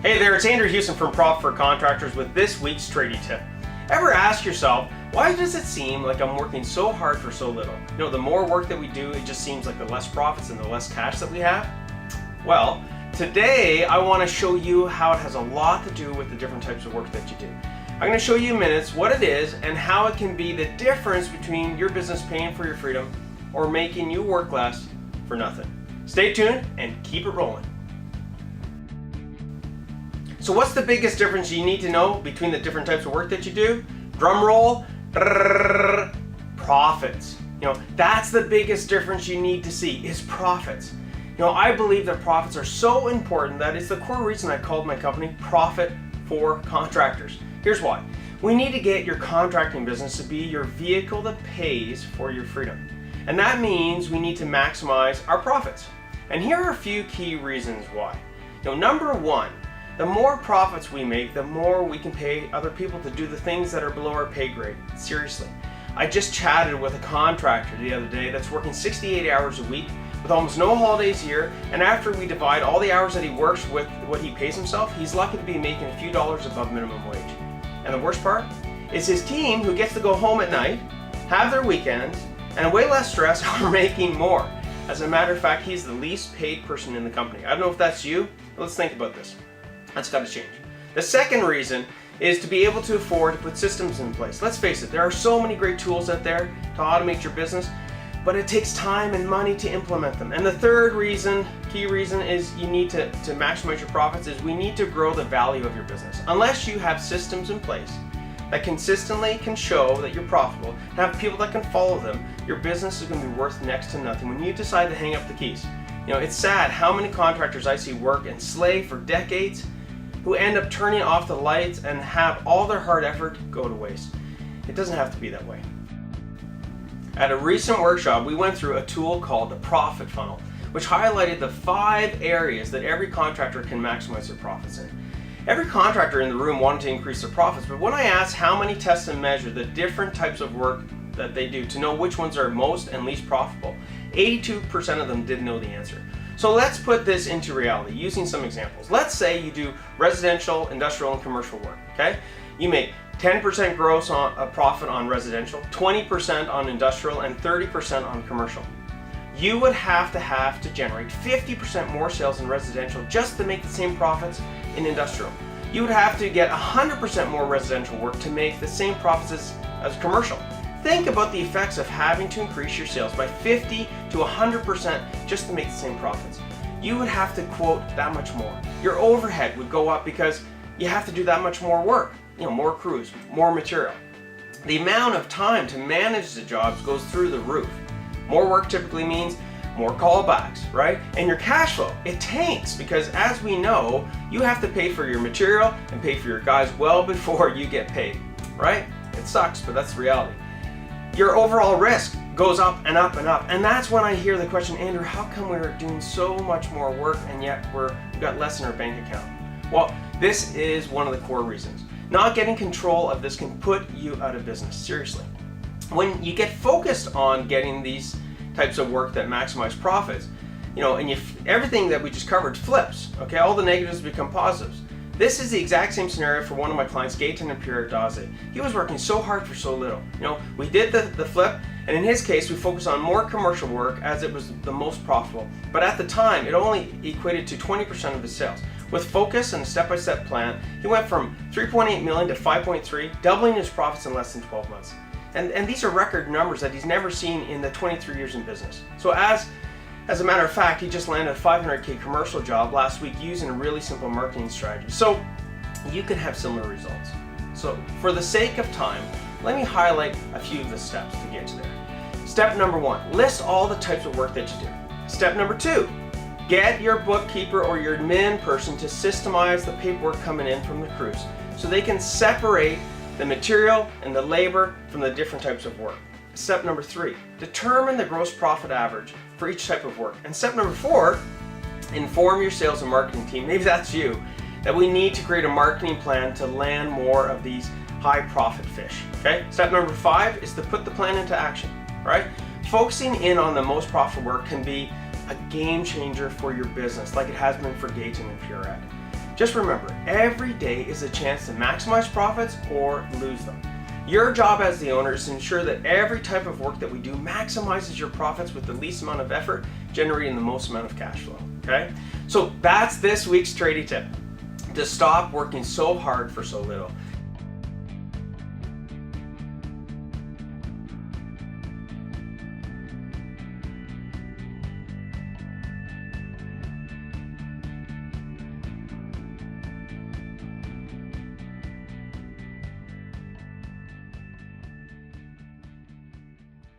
Hey there, it's Andrew Houston from Profit for Contractors with this week's Tradie Tip. Ever ask yourself, why does it seem like I'm working so hard for so little? You know, the more work that we do, it just seems like the less profits and the less cash that we have. Well, today I want to show you how it has a lot to do with the different types of work that you do. I'm going to show you in minutes what it is and how it can be the difference between your business paying for your freedom or making you work less for nothing. Stay tuned and keep it rolling. So what's the biggest difference you need to know between the different types of work that you do? Drum roll, profits. You know, that's the biggest difference you need to see is profits. You know, I believe that profits are so important that it's the core reason I called my company Profit for Contractors. Here's why. We need to get your contracting business to be your vehicle that pays for your freedom. And that means we need to maximize our profits. And here are a few key reasons why. You know, number one, the more profits we make, the more we can pay other people to do the things that are below our pay grade. Seriously. I just chatted with a contractor the other day that's working 68 hours a week with almost no holidays a year, and after we divide all the hours that he works with what he pays himself, he's lucky to be making a few dollars above minimum wage. And the worst part is his team, who gets to go home at night, have their weekends, and way less stress, are making more. As a matter of fact, he's the least paid person in the company. I don't know if that's you, but let's think about this. That's got to change. The second reason is to be able to afford to put systems in place. Let's face it, there are so many great tools out there to automate your business, but it takes time and money to implement them. And the third reason, key reason, is you need to maximize your profits is we need to grow the value of your business. Unless you have systems in place that consistently can show that you're profitable and have people that can follow them, your business is going to be worth next to nothing when you decide to hang up the keys. You know, it's sad how many contractors I see work and slave for decades who end up turning off the lights and have all their hard effort go to waste. It doesn't have to be that way. At a recent workshop, we went through a tool called the Profit Funnel, which highlighted the 5 areas that every contractor can maximize their profits in. Every contractor in the room wanted to increase their profits, but when I asked how many tests and measure the different types of work that they do to know which ones are most and least profitable, 82% of them didn't know the answer. So let's put this into reality using some examples. Let's say you do residential, industrial, and commercial work, okay? You make 10% gross profit on residential, 20% on industrial, and 30% on commercial. You would have to generate 50% more sales in residential just to make the same profits in industrial. You would have to get 100% more residential work to make the same profits as commercial. Think about the effects of having to increase your sales by 50 to 100% just to make the same profits. You would have to quote that much more. Your overhead would go up because you have to do that much more work. You know, more crews, more material. The amount of time to manage the jobs goes through the roof. More work typically means more callbacks, right? And your cash flow, it tanks because, as we know, you have to pay for your material and pay for your guys well before you get paid, right? It sucks, but that's the reality. Your overall risk goes up and up and up. And that's when I hear the question, Andrew, how come we're doing so much more work and yet we've got less in our bank account? Well, this is one of the core reasons. Not getting control of this can put you out of business, seriously. When you get focused on getting these types of work that maximize profits, you know, and everything that we just covered flips, okay? All the negatives become positives. This is the exact same scenario for one of my clients, Gaten and Pierre Daze. He was working so hard for so little. You know, we did the flip, and in his case, we focused on more commercial work as it was the most profitable. But at the time, it only equated to 20% of his sales. With focus and a step-by-step plan, he went from 3.8 million to 5.3, doubling his profits in less than 12 months. And these are record numbers that he's never seen in the 23 years in business. So as a matter of fact, he just landed a $500K commercial job last week using a really simple marketing strategy. So you can have similar results. So for the sake of time, let me highlight a few of the steps to get to there. Step number 1, list all the types of work that you do. Step number 2, get your bookkeeper or your admin person to systemize the paperwork coming in from the crews so they can separate the material and the labor from the different types of work. Step number 3, determine the gross profit average for each type of work. And step number 4, inform your sales and marketing team, maybe that's you, that we need to create a marketing plan to land more of these high profit fish, okay? Step number 5 is to put the plan into action, right? Focusing in on the most profitable work can be a game changer for your business, like it has been for Gaten and Pierre. Just remember, every day is a chance to maximize profits or lose them. Your job as the owner is to ensure that every type of work that we do maximizes your profits with the least amount of effort, generating the most amount of cash flow, okay? So that's this week's Tradie Tip, to stop working so hard for so little.